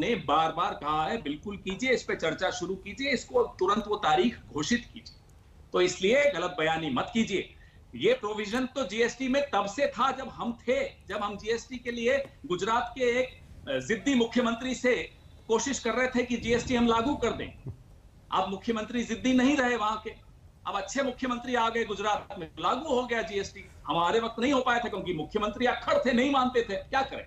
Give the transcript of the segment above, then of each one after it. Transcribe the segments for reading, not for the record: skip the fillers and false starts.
ने बार बार कहा है बिल्कुल कीजिए, इस पे चर्चा शुरू कीजिए, इसको तुरंत वो तारीख घोषित कीजिए। तो इसलिए गलत बयानी मत कीजिए। ये प्रोविजन तो जीएसटी में तब से था जब हम थे, जब हम जीएसटी के लिए गुजरात के एक जिद्दी मुख्यमंत्री से कोशिश कर रहे थे कि जीएसटी हम लागू कर दें। अब मुख्यमंत्री जिद्दी नहीं रहे वहां के, अब अच्छे मुख्यमंत्री आ गए गुजरात में, लागू हो गया जीएसटी। हमारे वक्त नहीं हो पाया था क्योंकि मुख्यमंत्री अक्खड़ थे, नहीं मानते थे, क्या करें।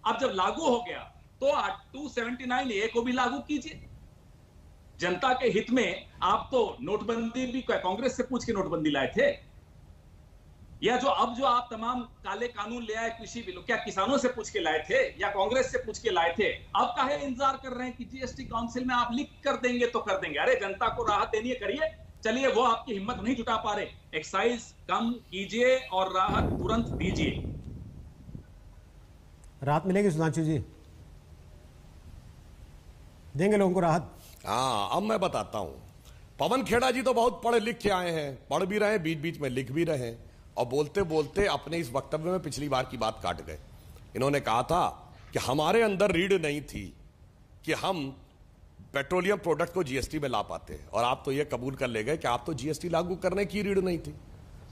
अब जब लागू हो गया तो 279A को भी लागू कीजिए जनता के हित में। आप तो नोटबंदी भी कांग्रेस से पूछ के नोटबंदी लाए थे, या जो आप तमाम काले कानून ले आए कृषि बिल, क्या किसानों से पूछ के लाए थे या कांग्रेस से पूछ के लाए थे? अब काहे इंतजार कर रहे हैं कि जीएसटी काउंसिल में आप लिख कर देंगे तो कर देंगे? अरे जनता को राहत देनी है, करिए। चलिए, वो आपकी हिम्मत नहीं जुटा पा रहे, एक्साइज कम कीजिए और राहत तुरंत दीजिए। राहत मिलेगी सुधांशु जी, देंगे लोगों को राहत। हाँ, अब मैं बताता हूं। पवन खेड़ा जी तो बहुत पढ़े लिख के आए हैं, पढ़ भी रहे हैं, बीच बीच में लिख भी रहे हैं, और बोलते बोलते अपने इस वक्तव्य में पिछली बार की बात काट गए। इन्होंने कहा था कि हमारे अंदर रीढ़ नहीं थी कि हम पेट्रोलियम प्रोडक्ट को जीएसटी में ला पाते, और आप तो यह कबूल कर ले गए कि आप तो जीएसटी लागू करने की रीढ़ नहीं थी।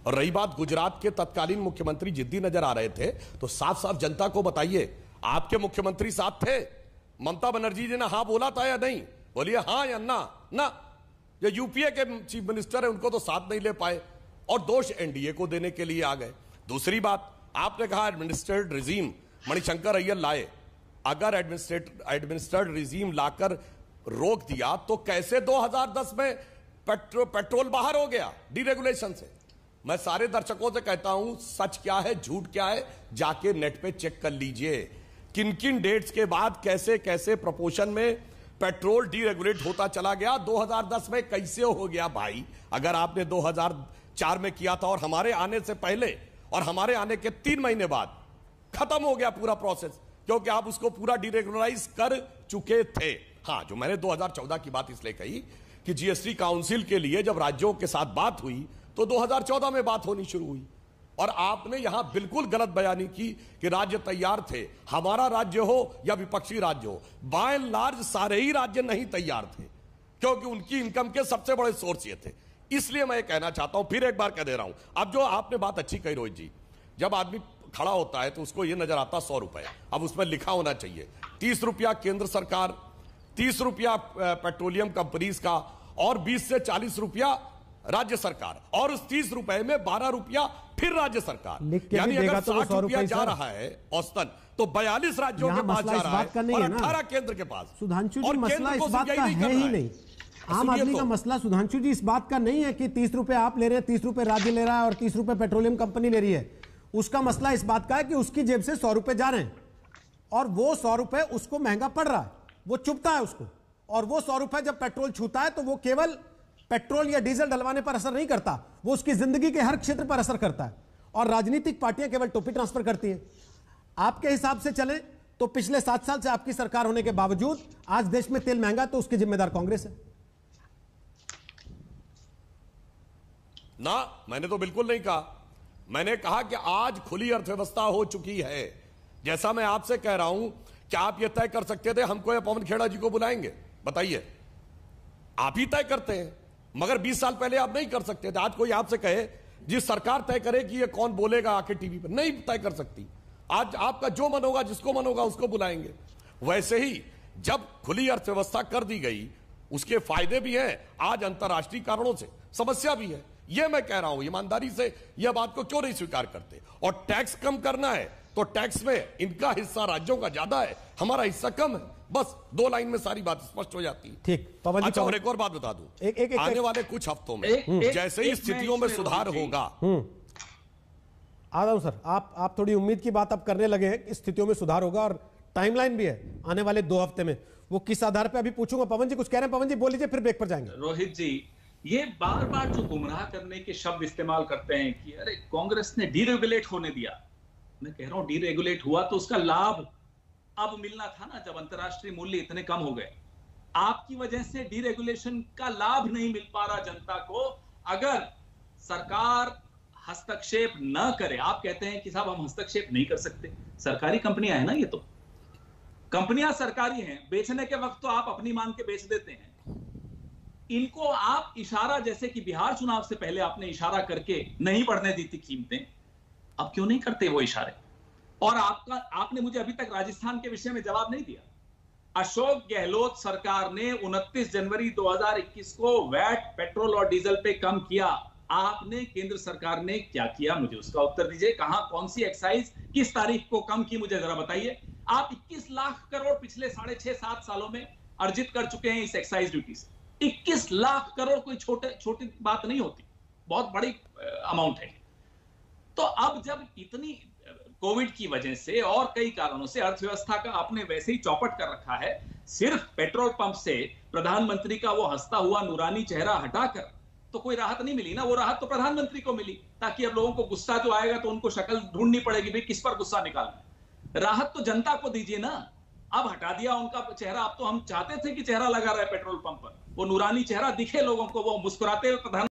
और रही बात गुजरात के तत्कालीन मुख्यमंत्री जिद्दी नजर आ रहे थे, तो साफ साफ जनता को बताइए, आपके मुख्यमंत्री साथ थे? ममता बनर्जी जी ने हाँ बोला था या नहीं? बोलिए हाँ या ना। ना, जो यूपीए के चीफ मिनिस्टर है उनको तो साथ नहीं ले पाए, और दोष एनडीए को देने के लिए आ गए। दूसरी बात, आपने कहा एडमिनिस्ट्रेटेड रिजीम मणिशंकर अय्यर लाए। अगर एडमिनिस्ट्रेटेड रिजीम लाकर रोक दिया तो कैसे 2010 में पेट्रोल बाहर हो गया डीरेगुलेशन से? मैं सारे दर्शकों से कहता हूं, सच क्या है झूठ क्या है जाके नेट पे चेक कर लीजिए। किन किन डेट्स के बाद कैसे कैसे प्रोपोर्शन में पेट्रोल डीरेगुलेट होता चला गया, 2010 में कैसे हो गया भाई? अगर आपने 2004 में किया था और हमारे आने से पहले और हमारे आने के 3 महीने बाद खत्म हो गया पूरा प्रोसेस, क्योंकि आप उसको पूरा डीरेगुलराइज कर चुके थे। हां, जो मैंने 2014 की बात इसलिए कही कि जीएसटी काउंसिल के लिए जब राज्यों के साथ बात हुई तो 2014 में बात होनी शुरू हुई, और आपने यहां बिल्कुल गलत बयानी की कि राज्य तैयार थे। हमारा राज्य हो या विपक्षी राज्य हो, बाय एंड लार्ज सारे ही राज्य नहीं तैयार थे, क्योंकि उनकी इनकम के सबसे बड़े सोर्स ये थे। इसलिए मैं कहना चाहता हूं, फिर एक बार कह दे रहा हूं, अब जो आपने बात अच्छी कही रोहित जी, जब आदमी खड़ा होता है तो उसको यह नजर आता 100 रुपए, अब उसमें लिखा होना चाहिए 30 रुपया केंद्र सरकार, 30 रुपया पेट्रोलियम कंपनीज का, और 20 से 40 रुपया राज्य सरकार, और उस 30 रुपए में 12 रुपया फिर राज्य सरकार। यानी अगर 60 रुपया जा रहा है औसतन, तो 42 राज्यों के पास जा रहा है और 18 केंद्र के पास। सुधांशु जी, मसला इस बात का है ही नहीं। आम आदमी का मसला सुधांशु जी इस बात का नहीं है कि 30 रुपए आप ले रहे हैं, 30 रुपए राज्य ले रहा है और 30 रुपए पेट्रोलियम कंपनी ले रही है। उसका मसला इस बात का है कि उसकी जेब से 100 रुपए जा रहे हैं, और वो 100 रुपए उसको महंगा पड़ रहा है, वो चुभता है उसको। और वो 100 रुपए जब पेट्रोल छूता है तो वो केवल पेट्रोल या डीजल डलवाने पर असर नहीं करता, वो उसकी जिंदगी के हर क्षेत्र पर असर करता है। और राजनीतिक पार्टियां केवल टोपी ट्रांसफर करती हैं। आपके हिसाब से चले तो पिछले 7 साल से आपकी सरकार होने के बावजूद आज देश में तेल महंगा, तो उसकी जिम्मेदार कांग्रेस है ना। मैंने तो बिल्कुल नहीं कहा। मैंने कहा कि आज खुली अर्थव्यवस्था हो चुकी है। जैसा मैं आपसे कह रहा हूं, क्या आप यह तय कर सकते थे हमको या पवन खेड़ा जी को बुलाएंगे? बताइए, आप ही तय करते हैं, मगर 20 साल पहले आप नहीं कर सकते थे। आज कोई आपसे कहे जिस सरकार तय करे कि ये कौन बोलेगा आके टीवी पर, नहीं तय कर सकती। आज आपका जो मन होगा, जिसको मन होगा उसको बुलाएंगे। वैसे ही जब खुली अर्थव्यवस्था कर दी गई, उसके फायदे भी हैं, आज अंतर्राष्ट्रीय कारणों से समस्या भी है। यह मैं कह रहा हूं, ईमानदारी से यह बात को क्यों नहीं स्वीकार करते? और टैक्स कम करना है तो टैक्स में इनका हिस्सा राज्यों का ज्यादा है, हमारा हिस्सा कम है। बस 2 लाइन में सारी बात स्पष्ट हो जाती है। ठीक, पवन जी, अच्छा, और एक और बात बता दूं, आने वाले कुछ हफ्तों में जैसे ही स्थितियों में सुधार होगा, आ रहा हूं सर, आप थोड़ी उम्मीद की बात आप करने लगे कि स्थितियों में सुधार होगा, और टाइमलाइन भी है आने वाले 2 हफ्ते में, वो किस आधार पर अभी पूछूंगा। पवन जी कुछ कह रहे हैं? पवन जी बोल लीजिए, फिर ब्रेक पर जाएंगे। रोहित जी, ये बार बार जो गुमराह करने के शब्द इस्तेमाल करते हैं कि अरे कांग्रेस ने डीरेगुलेट होने दिया, मैं कह रहा हूं डीरेगुलेट हुआ तो उसका लाभ अब मिलना था ना, जब अंतरराष्ट्रीय मूल्य इतने कम हो गए। आपकी वजह से डीरेगुलेशन का लाभ नहीं मिल पा रहा जनता को। अगर सरकार हस्तक्षेप न करे, आप कहते हैं कि साहब हम हस्तक्षेप नहीं कर सकते, सरकारी कंपनियां हैं ना, ये तो कंपनियां सरकारी हैं, बेचने के वक्त तो आप अपनी मान के बेच देते हैं। इनको आप इशारा, जैसे कि बिहार चुनाव से पहले आपने इशारा करके नहीं बढ़ने दी थी कीमतें, अब क्यों नहीं करते वो इशारे? और आपने मुझे अभी तक राजस्थान के विषय में जवाब नहीं दिया। अशोक गहलोत सरकार ने 29 जनवरी 2021 को वैट पेट्रोल और डीजल पे कम किया। आपने, केंद्र सरकार ने क्या किया? मुझे उसका उत्तर दीजिए। कहां, कौन सी एक्साइज किस तारीख को कम की, मुझे जरा बताइए। आप 21 लाख करोड़ पिछले 6.5-7 सालों में अर्जित कर चुके हैं इस एक्साइज ड्यूटी से। 21 लाख करोड़ कोई छोटी बात नहीं होती, बहुत बड़ी अमाउंट है। तो अब जब इतनी कोविड की वजह से और कई कारणों से अर्थव्यवस्था का आपने वैसे ही चौपट कर रखा है, सिर्फ पेट्रोल पंप से प्रधानमंत्री का वो हंसता हुआ नूरानी चेहरा हटाकर तो कोई राहत नहीं मिली ना। वो राहत तो प्रधानमंत्री को मिली, ताकि अब लोगों को गुस्सा जो आएगा तो उनको शक्ल ढूंढनी पड़ेगी, भाई किस पर गुस्सा निकालना। राहत तो जनता को दीजिए ना। अब हटा दिया उनका चेहरा। अब तो हम चाहते थे कि चेहरा लगा रहे पेट्रोल पंप पर, वो नूरानी चेहरा दिखे लोगों को, वो मुस्कुराते हुए प्रधान